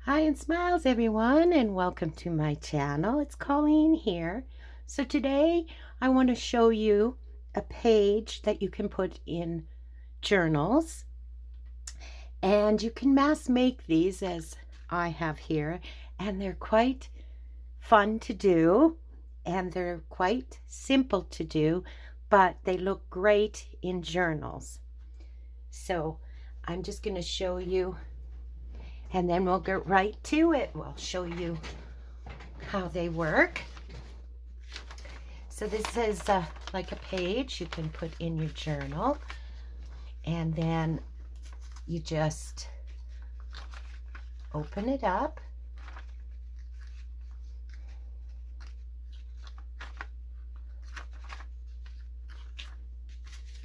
Hi and smiles everyone, and welcome to my channel. It's Colleen here. So today I want to show you a page that you can put in journals, and you can mass make these as I have here, and they're quite fun to do and they're quite simple to do, but they look great in journals. So I'm just going to show you, and then we'll get right to it. We'll show you how they work. So this is like a page you can put in your journal, and then you just open it up.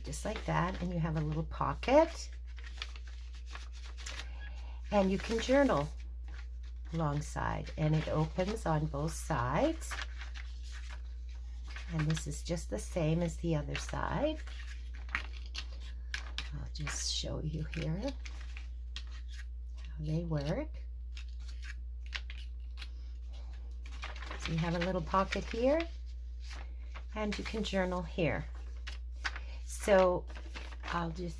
Just like that, and you have a little pocket, and you can journal alongside, and it opens on both sides. And this is just the same as the other side. I'll just show you here how they work. So you have a little pocket here, and you can journal here. So I'll just,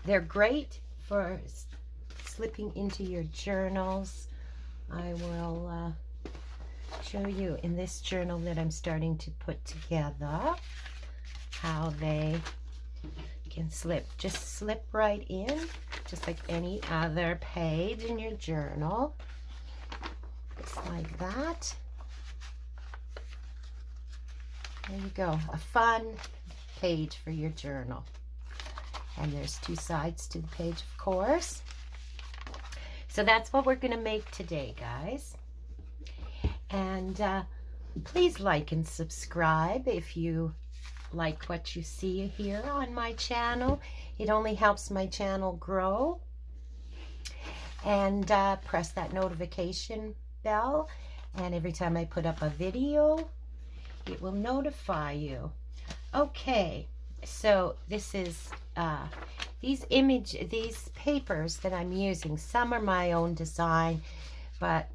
they're great for slipping into your journals. I will show you in this journal that I'm starting to put together how they can slip. Just slip right in, just like any other page in your journal. Just like that. There you go. A fun page for your journal. And there's two sides to the page, of course. So that's what we're going to make today, guys. And please like and subscribe if you like what you see here on my channel. It only helps my channel grow. And press that notification bell, and every time I put up a video, it will notify you. Okay, so this is these papers that I'm using. Some are my own design, but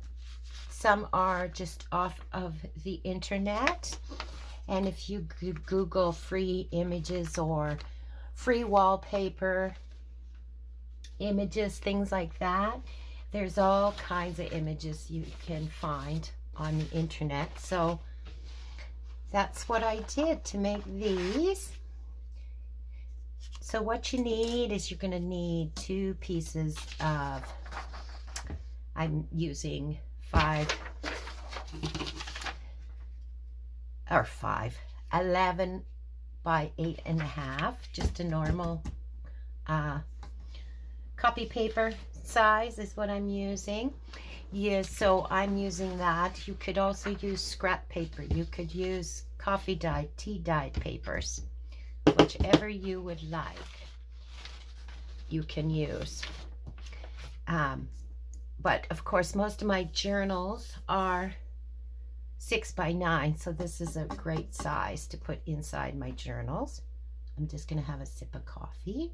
some are just off of the internet. And if you Google free images or free wallpaper images, things like that, there's all kinds of images you can find on the internet. So that's what I did to make these. So what you need is you're going to need 2 pieces of, I'm using 11 by 8.5, just a normal copy paper size is what I'm using. Yeah, so I'm using that. You could also use scrap paper. You could use coffee dyed, tea dyed papers. Whichever you would like, you can use. But of course, most of my journals are 6 by 9, so this is a great size to put inside my journals. I'm just going to have a sip of coffee.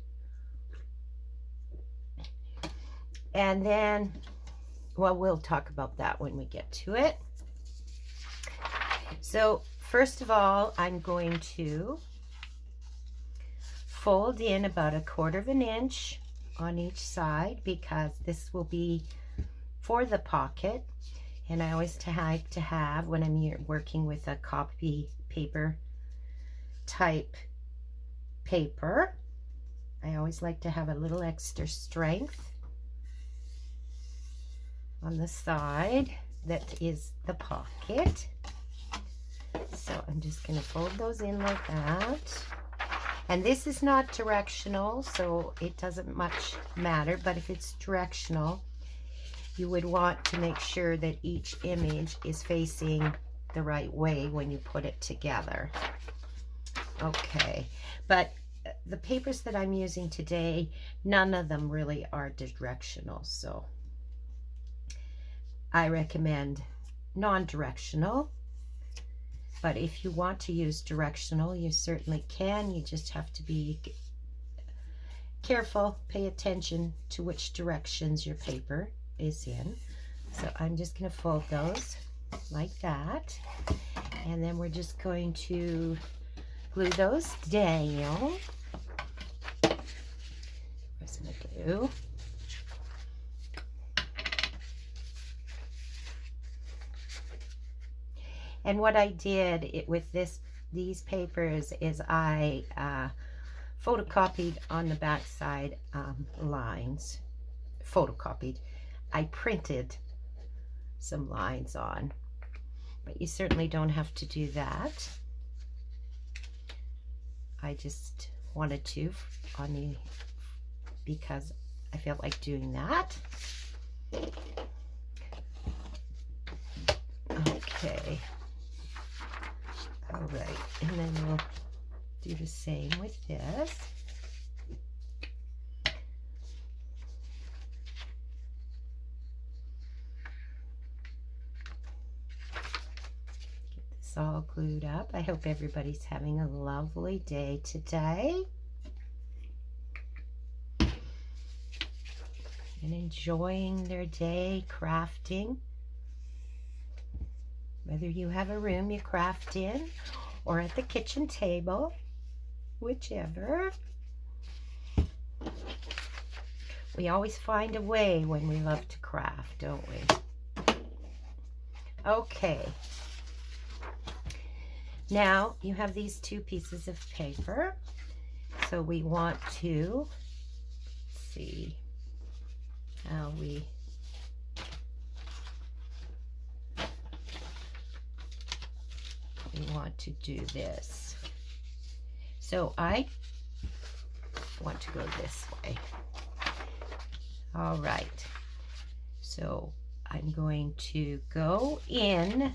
And then, well, we'll talk about that when we get to it. So first of all, I'm going to fold in about 1/4 inch on each side, because this will be for the pocket. And I always like to have, when I'm working with a copy paper type paper, I always like to have a little extra strength on the side that is the pocket. So I'm just going to fold those in like that. And this is not directional, so it doesn't much matter, but if it's directional, you would want to make sure that each image is facing the right way when you put it together. Okay, but the papers that I'm using today, none of them really are directional, so I recommend non-directional. But if you want to use directional, you certainly can. You just have to be careful, pay attention to which directions your paper is in. So I'm just going to fold those like that. And then we're just going to glue those down. Where's my glue? And what I did with these papers is I photocopied on the back side lines. Photocopied. I printed some lines on, but you certainly don't have to do that. I just wanted to because I felt like doing that. Okay. All right, and then we'll do the same with this. Get this all glued up. I hope everybody's having a lovely day today and enjoying their day crafting. Whether you have a room you craft in or at the kitchen table, whichever. We always find a way when we love to craft, don't we? Okay. Now you have these two pieces of paper. So we want to see how we want to do this. So I want to go this way. All right. So I'm going to go in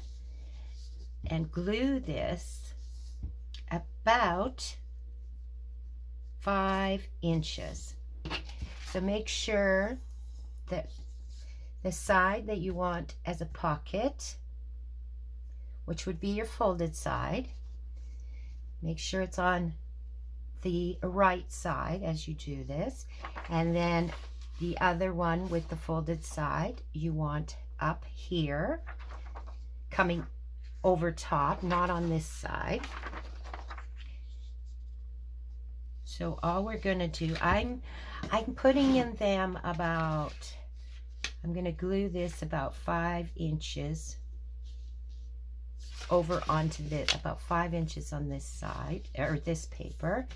and glue this about 5 inches. So make sure that the side that you want as a pocket, which would be your folded side, make sure it's on the right side as you do this, and then the other one with the folded side you want up here, coming over top, not on this side. So all we're going to do, I'm putting in them about, I'm going to glue this about 5 inches over onto this, about 5 inches on this side, or this paper.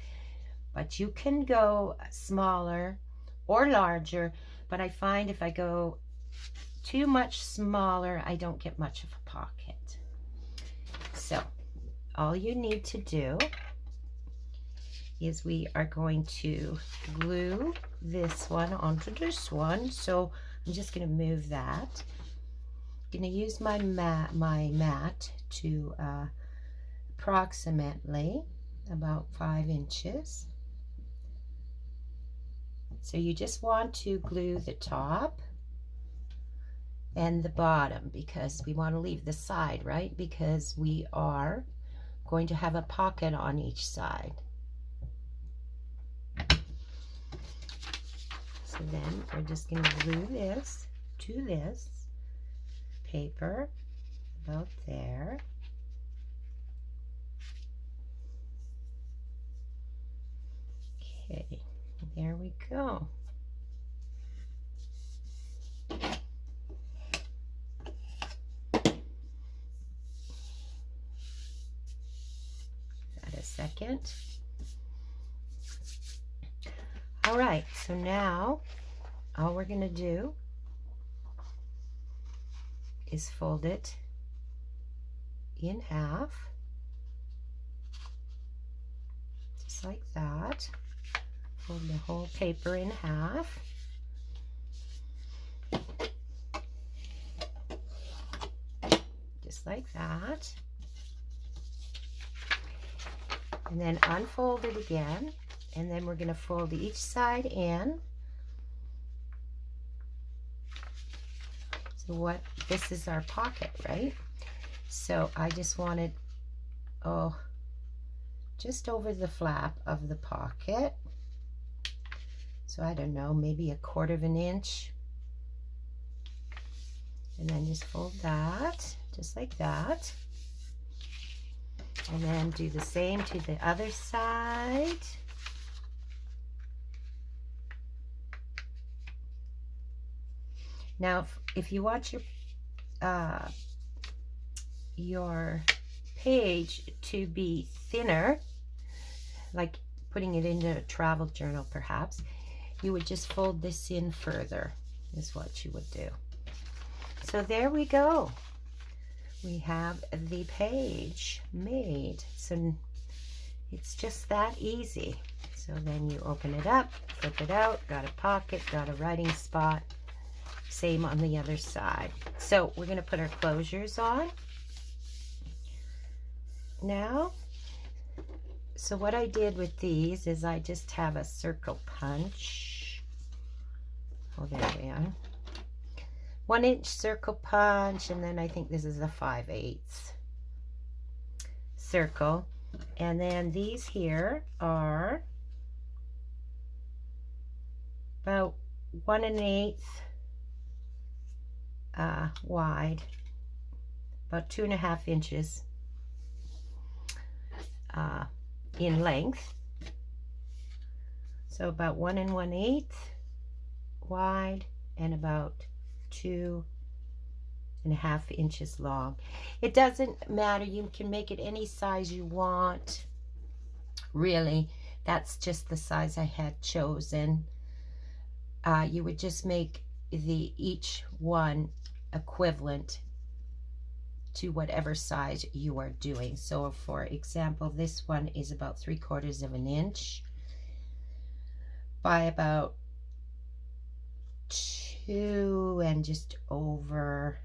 But you can go smaller or larger, but I find if I go too much smaller, I don't get much of a pocket. So all you need to do is we are going to glue this one onto this one. So I'm just going to move that. I'm going to use my mat to approximately about 5 inches. So you just want to glue the top and the bottom, because we want to leave the side, right? Because we are going to have a pocket on each side. So then we're just going to glue this to this paper about there. Okay, there we go. Second. All right, so now all we're going to do is fold it in half, just like that. Fold the whole paper in half. Just like that. And then unfold it again, and then we're going to fold each side in. So this is our pocket, right? So I just wanted, just over the flap of the pocket. So I don't know, maybe 1/4 of an inch. And then just fold that, just like that. And then do the same to the other side. Now, if you want your page to be thinner, like putting it into a travel journal perhaps, you would just fold this in further, is what you would do. So there we go. We have the page made. So it's just that easy. So then you open it up, flip it out, got a pocket, got a writing spot. Same on the other side. So we're going to put our closures on now. So what I did with these is I just have a circle punch. Oh, there we are. 1-inch circle punch, and then I think this is a 5/8 circle. And then these here are about 1 1/8 wide, about 2.5 inches in length. So about 1 1/8 wide and about 2.5 inches long. It doesn't matter, you can make it any size you want, really. That's just the size I had chosen. You would just make each one equivalent to whatever size you are doing. So for example, this one is about 3/4 of an inch by about 2 and just over,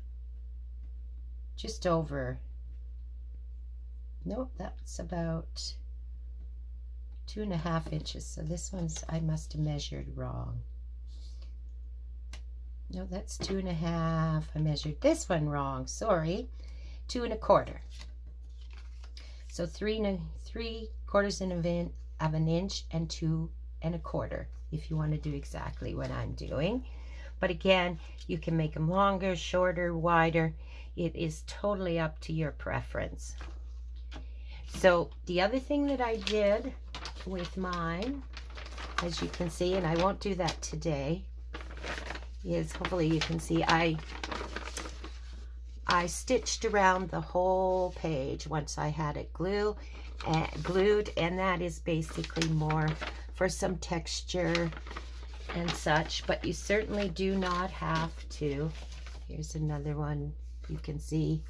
nope, that's about 2.5 inches. So this one's, I must have measured wrong. No, that's 2.5. I measured this one wrong. Sorry. 2 1/4. So 3/4 of an inch and 2 1/4 if you want to do exactly what I'm doing. But again, you can make them longer, shorter, wider. It is totally up to your preference. So the other thing that I did with mine, as you can see, and I won't do that today, is hopefully you can see I stitched around the whole page once I had it glued, and that is basically more for some texture and such, but you certainly do not have to. Here's another one. You can see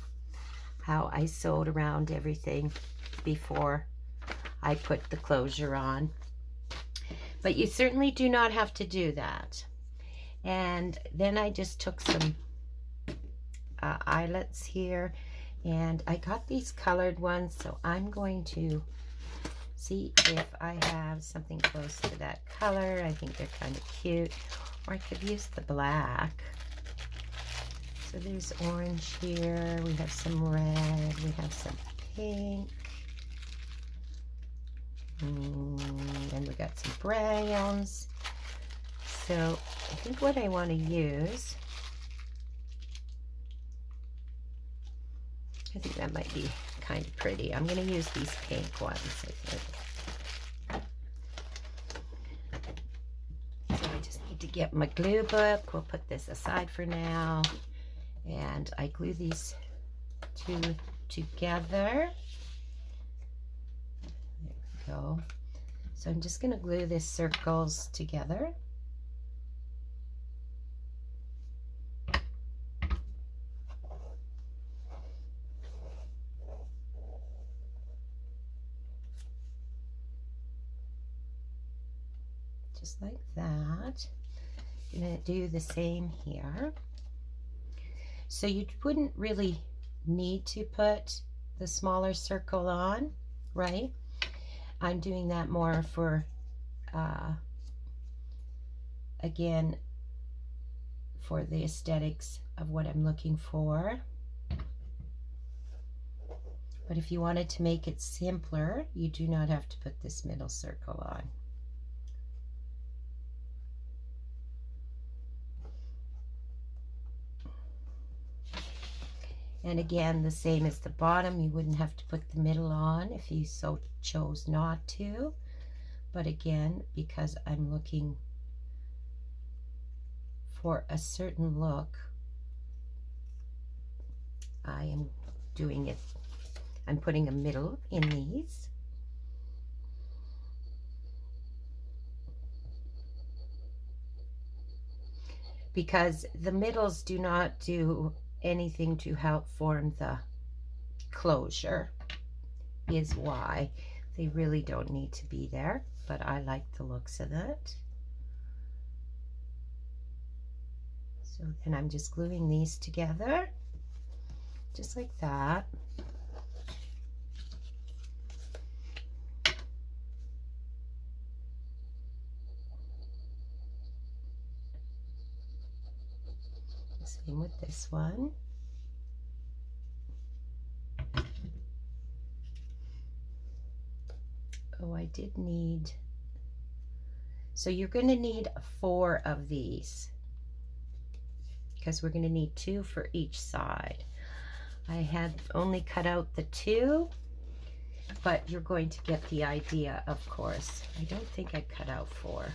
how I sewed around everything before I put the closure on, but you certainly do not have to do that. And then I just took some eyelets here, and I got these colored ones, so I'm going to see if I have something close to that color. I think they're kind of cute, or I could use the black. So there's orange here, we have some red, we have some pink, and we got some browns. So I think what I want to use, I think that might be kind of pretty. I'm going to use these pink ones, I think. So I just need to get my glue book. We'll put this aside for now. And I glue these two together. There we go. So I'm just going to glue these circles together. Just like that. I'm going to do the same here. So you wouldn't really need to put the smaller circle on, right? I'm doing that more for, again, for the aesthetics of what I'm looking for. But if you wanted to make it simpler, you do not have to put this middle circle on. And again, the same as the bottom, you wouldn't have to put the middle on if you so chose not to. But again, because I'm looking for a certain look, I am doing it. I'm putting a middle in these. Because the middles do not do anything to help form the closure, is why they really don't need to be there, but I like the looks of it. So then I'm just gluing these together, just like that. Same with this one. Oh, I did need, so you're going to need 4 of these because we're going to need 2 for each side. I had only cut out the 2, but you're going to get the idea, of course. I don't think I cut out 4.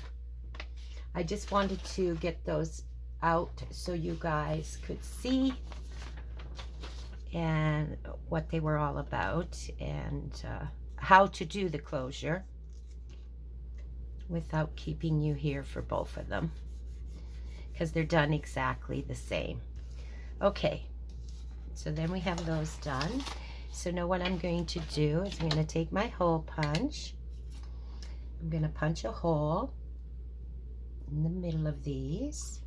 I just wanted to get those out so you guys could see and what they were all about, and how to do the closure without keeping you here for both of them, because they're done exactly the same. Okay, so then we have those done. So now what I'm going to do is I'm going to take my hole punch. I'm going to punch a hole in the middle of these.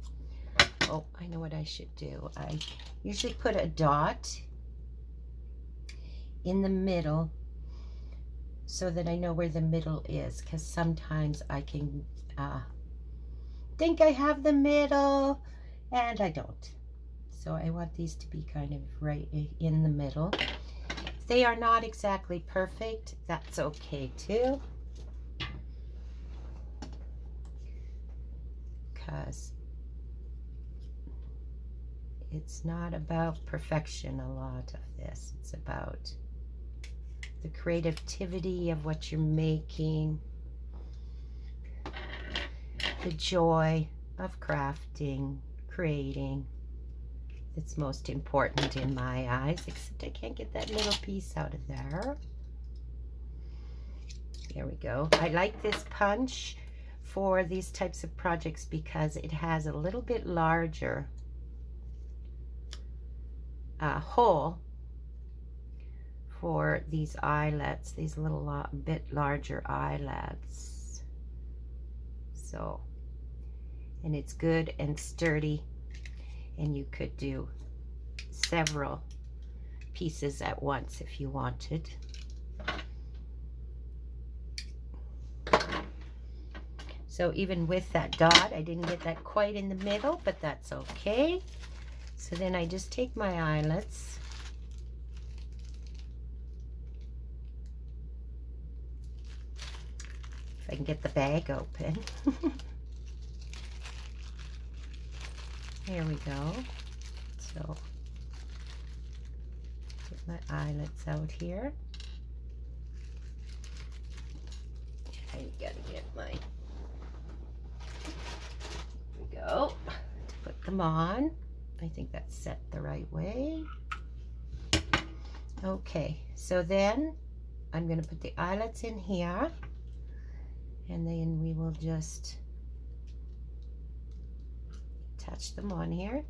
Oh, I know what I should do. I usually put a dot in the middle so that I know where the middle is, because sometimes I can think I have the middle and I don't. So I want these to be kind of right in the middle. If they are not exactly perfect, that's okay too, because it's not about perfection, a lot of this. It's about the creativity of what you're making, the joy of crafting, creating. It's most important in my eyes, except I can't get that little piece out of there. There we go. I like this punch for these types of projects because it has a little bit larger hole for these eyelets, these little bit larger eyelets. So, and it's good and sturdy, and you could do several pieces at once if you wanted. So even with that dot, I didn't get that quite in the middle, but that's okay. So then I just take my eyelets, if I can get the bag open. There we go. So get my eyelets out here. I gotta get my, there we go, to put them on. I think that's set the right way. Okay, so then I'm going to put the eyelets in here, and then we will just attach them on here.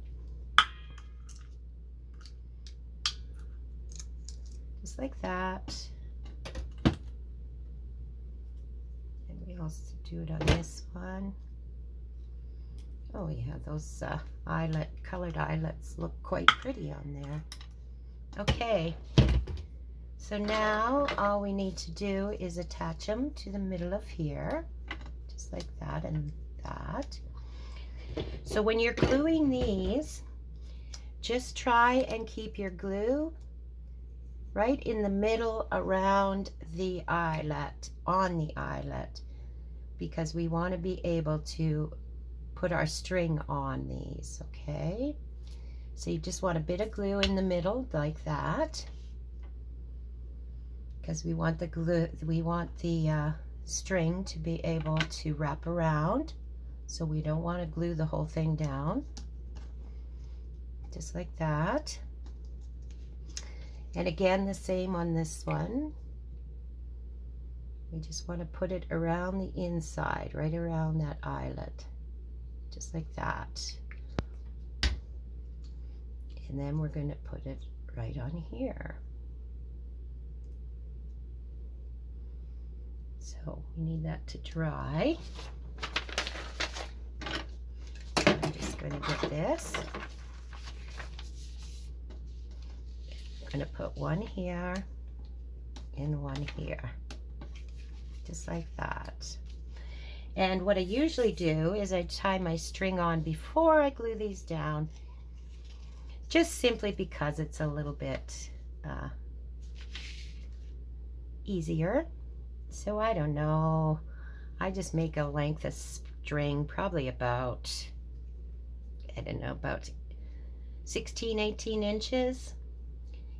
Just like that. And we also do it on this one. Oh yeah, those colored eyelets look quite pretty on there. Okay, so now all we need to do is attach them to the middle of here, just like that and that. So when you're gluing these, just try and keep your glue right in the middle around the eyelet, on the eyelet, because we want to be able to put our string on these, okay? So you just want a bit of glue in the middle like that, because we want the string to be able to wrap around. So we don't want to glue the whole thing down. Just like that. And again, the same on this one. We just want to put it around the inside, right around that eyelet, just like that. And then we're going to put it right on here. So we need that to dry. I'm just going to get this. I'm going to put one here and one here, just like that. And what I usually do is I tie my string on before I glue these down, just simply because it's a little bit easier. So I don't know, I just make a length of string probably about, I don't know, about 16, 18 inches.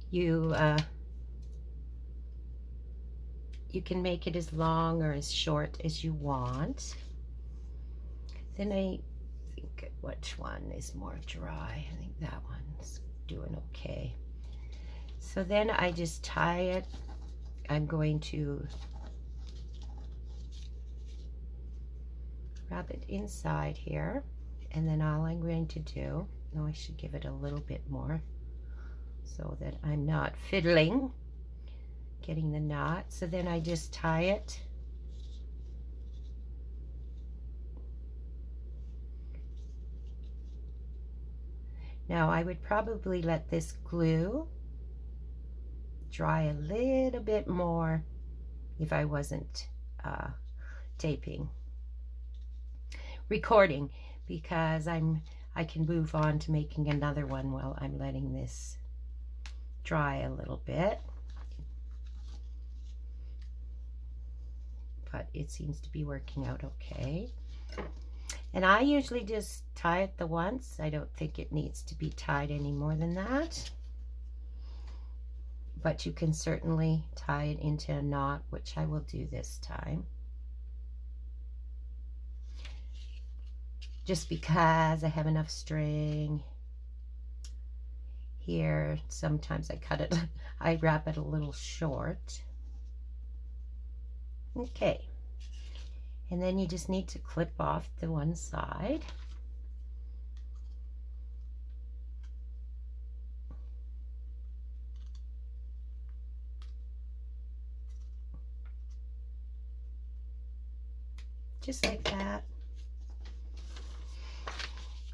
You can make it as long or as short as you want. Then I think, which one is more dry? I think that one's doing okay. So then I just tie it. I'm going to wrap it inside here, and then all I'm going to do, no, I should give it a little bit more so that I'm not fiddling getting the knot. So then I just tie it now. I would probably let this glue dry a little bit more if I wasn't recording, because I can move on to making another one while I'm letting this dry a little bit. But it seems to be working out okay. And I usually just tie it the once. I don't think it needs to be tied any more than that. But you can certainly tie it into a knot, which I will do this time. Just because I have enough string here. Sometimes I cut it, I wrap it a little short. Okay, and then you just need to clip off the one side. Just like that.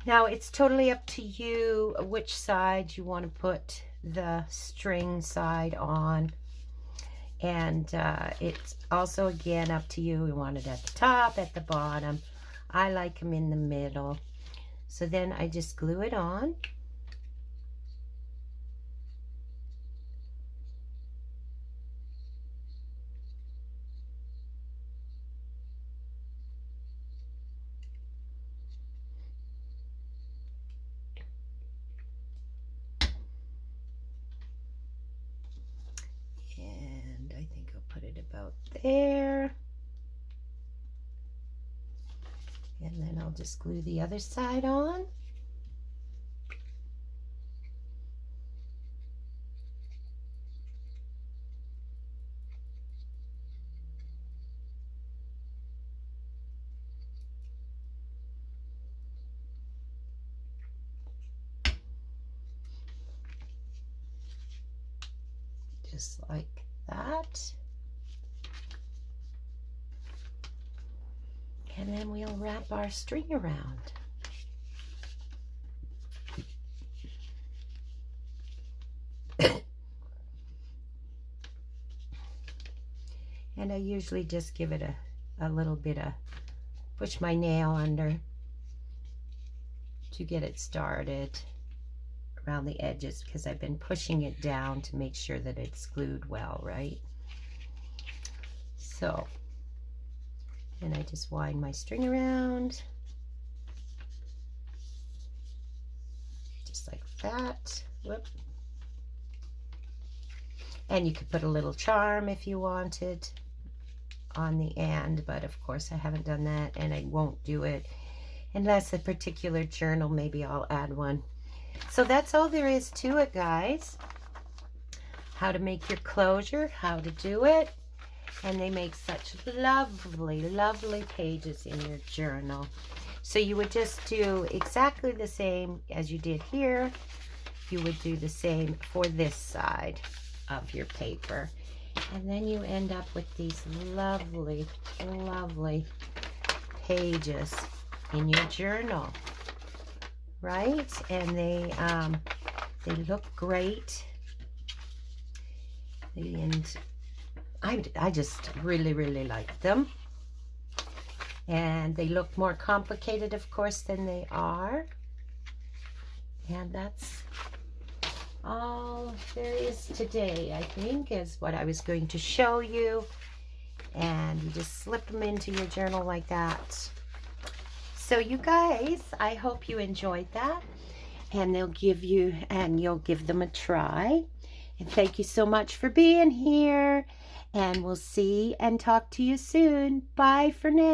Now it's totally up to you which side you want to put the string side on. And it's also, again, up to you. You want it at the top, at the bottom. I like them in the middle. So then I just glue it on. About there, and then I'll just glue the other side on. Just like that. And then we'll wrap our string around. And I usually just give it a little bit of, push my nail under to get it started around the edges, because I've been pushing it down to make sure that it's glued well, right? So, and I just wind my string around, just like that. Whoop. And you could put a little charm if you wanted on the end, but of course I haven't done that, and I won't do it unless a particular journal, maybe I'll add one. So that's all there is to it, guys. How to make your closure, how to do it, and they make such lovely, lovely pages in your journal. So you would just do exactly the same as you did here. You would do the same for this side of your paper. And then you end up with these lovely, lovely pages in your journal, right? And they look great. And I just really, really like them. And they look more complicated, of course, than they are. And that's all there is today, I think, is what I was going to show you. And you just slip them into your journal like that. So you guys, I hope you enjoyed that. And you'll give them a try. And thank you so much for being here. And we'll see and talk to you soon. Bye for now.